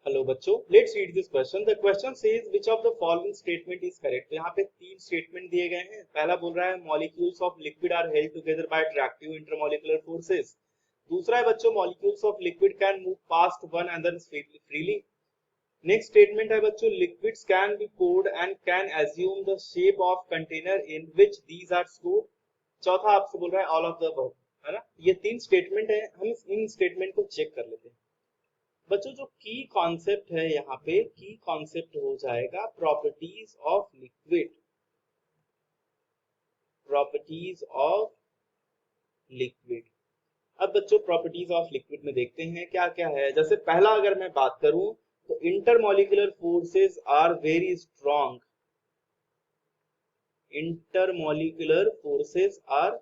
Hello बच्चों, let's read this question. The question says which of the following statement is correct. तो यहाँ पे तीन स्टेटमेंट दिए गए हैं। पहला बोल रहा है molecules of liquid are held together by attractive intermolecular forces. दूसरा है बच्चों molecules of liquid can move past one another freely. Next statement है बच्चों liquids can be poured and can assume the shape of container in which these are stored। चौथा आपसे बोल रहा है ऑल ऑफ द अबव, है ना। ये तीन स्टेटमेंट है, हम इन स्टेटमेंट को चेक कर लेते हैं। बच्चों जो की कॉन्सेप्ट है यहाँ पे, की कॉन्सेप्ट हो जाएगा properties of liquid. Properties of liquid. अब बच्चों प्रॉपर्टीज ऑफ लिक्विड में देखते हैं क्या क्या है। जैसे पहला अगर मैं बात करूं तो intermolecular forces are very strong. Intermolecular forces are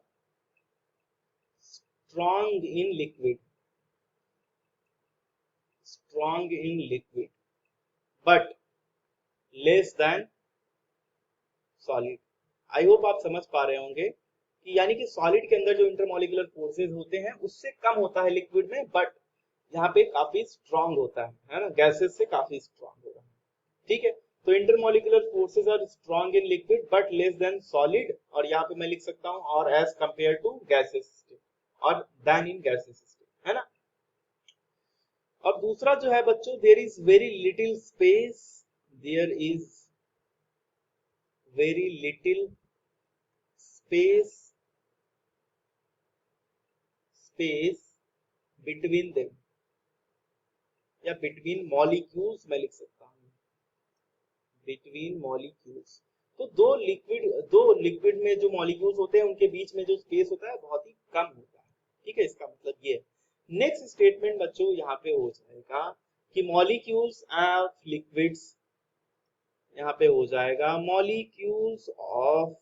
strong in liquid, strong in liquid but less than solid. I hope आप समझ पा रहे होंगे कि यानी कि सॉलिड के अंदर जो इंटरमॉलिक्यूलर फोर्सेस होते हैं उससे कम होता है लिक्विड में, बट यहाँ पे काफी स्ट्रांग होता है ना, गैसेस से काफी स्ट्रांग होता है। ठीक है, तो intermolecular forces are strong in liquid but less than solid, और यहाँ पे मैं लिख सकता हूँ और as compare to gases state, और देन इन गैसेस स्टेट, है ना। और दूसरा जो है बच्चों there is very little space, there is very little space, space between them, या बिटवीन मॉलिक्यूल्स मैं लिख सकता हूँ, बिटवीन मॉलिक्यूल्स। तो दो लिक्विड में जो मॉलिक्यूल्स होते हैं उनके बीच में जो स्पेस होता है बहुत ही कम होता है। ठीक है, इसका मतलब ये है। नेक्स्ट स्टेटमेंट बच्चों यहाँ पे हो जाएगा कि मॉलिक्यूल्स ऑफ लिक्विड्स, यहाँ पे हो जाएगा molecules of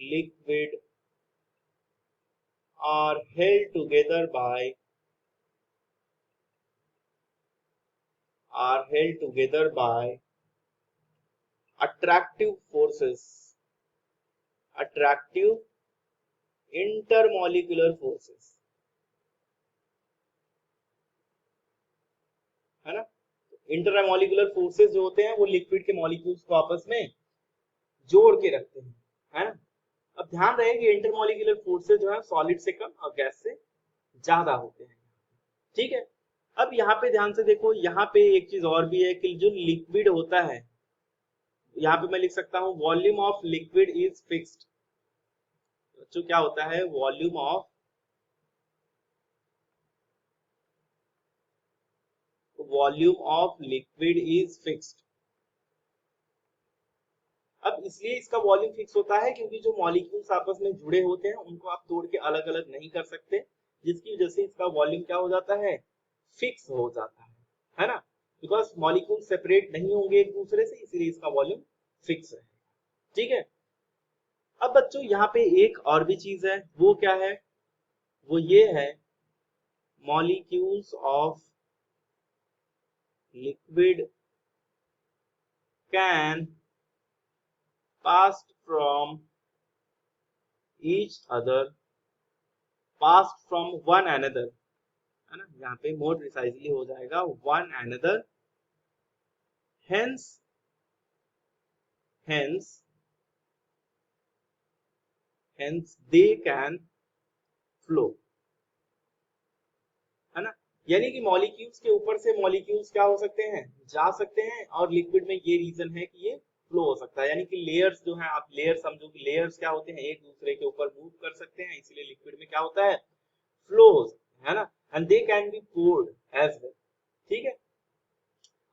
liquid are held together by, are held together by attractive forces, attractive intermolecular forces, है ना। इंटरमॉलिक्यूलर फोर्सेस जो होते हैं वो लिक्विड के मॉलिक्यूल्स को आपस में जोड़ के रखते हैं, है ना। अब ध्यान रहे कि इंटरमॉलिक्यूलर फोर्सेस जो है सॉलिड से कम और गैस से ज्यादा होते हैं। ठीक है, अब यहाँ पे ध्यान से देखो, यहाँ पे एक चीज और भी है कि जो लिक्विड होता है, यहाँ पे मैं लिख सकता हूँ volume of liquid is fixed. जो क्या होता है volume of liquid is fixed. अब इसलिए इसका वॉल्यूम फिक्स होता है क्योंकि जो मॉलिक्यूल्स आपस में जुड़े होते हैं उनको आप तोड़ के अलग अलग नहीं कर सकते, जिसकी वजह से इसका वॉल्यूम क्या हो जाता है, फिक्स हो जाता है ना। बिकॉज मॉलिक्यूल सेपरेट नहीं होंगे एक दूसरे से, इसलिए इसका वॉल्यूम फिक्स है। ठीक है, अब बच्चों यहाँ पे एक और भी चीज है, वो क्या है, वो ये है molecules of liquid can passed from each other, passed from one another, है ना। यहाँ पे मोर प्रिसाइजली हो जाएगा one another, hence hence hence they can flow, है ना। यानी कि मॉलिक्यूल्स के ऊपर से मॉलिक्यूल्स क्या हो सकते हैं, जा सकते हैं, और लिक्विड में ये रीजन है कि ये फ्लो हो सकता है। यानी कि लेयर्स जो है, आप लेयर समझो कि लेयर्स क्या होते हैं, एक दूसरे के ऊपर मूव कर सकते हैं, इसलिए लिक्विड में क्या होता है, फ्लोज, है ना। And they can be poured as well. ठीक है,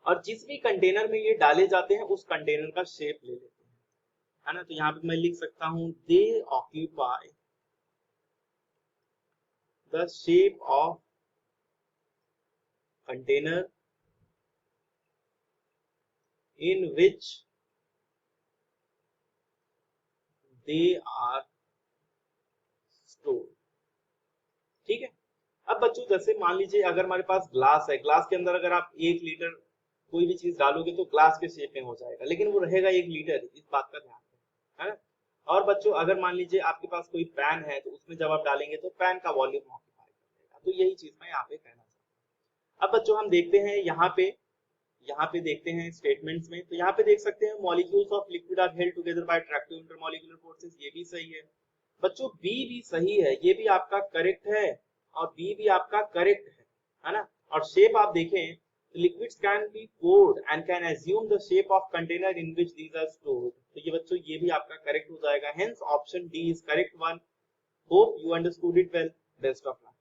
और जिस भी कंटेनर में ये डाले जाते हैं उस कंटेनर का शेप ले लेते हैं, है ना। तो यहाँ पे मैं लिख सकता हूं they occupy the shape of container in which they are stored. ठीक है, अब बच्चों जैसे मान लीजिए अगर हमारे पास ग्लास है, ग्लास के अंदर अगर आप 1 लीटर कोई भी चीज डालोगे तो ग्लास के शेप में हो जाएगा, लेकिन वो रहेगा 1 लीटर, इस बात का ध्यान रखें, है ना। और बच्चों अगर मान लीजिए आपके पास कोई पैन है तो उसमें जब आप डालेंगे तो पैन का वॉल्यूम ऑक्यूपाई कर लेगा। तो यही चीज मैं यहाँ पे कहना चाहता अब बच्चों हम देखते हैं यहाँ पे देखते हैं स्टेटमेंट्स में, तो यहाँ पे देख सकते हैं molecules of liquid are held together by attractive intermolecular forces, ये भी सही है बच्चों। बी भी सही है, ये भी आपका करेक्ट है और बी भी आपका करेक्ट है ना। और शेप आप देखें, liquids can be poured and can assume the shape of container in which these are stored, तो ये बच्चों ये भी आपका करेक्ट हो जाएगा, hence option D is correct one. Hope you understood it well. Best of luck.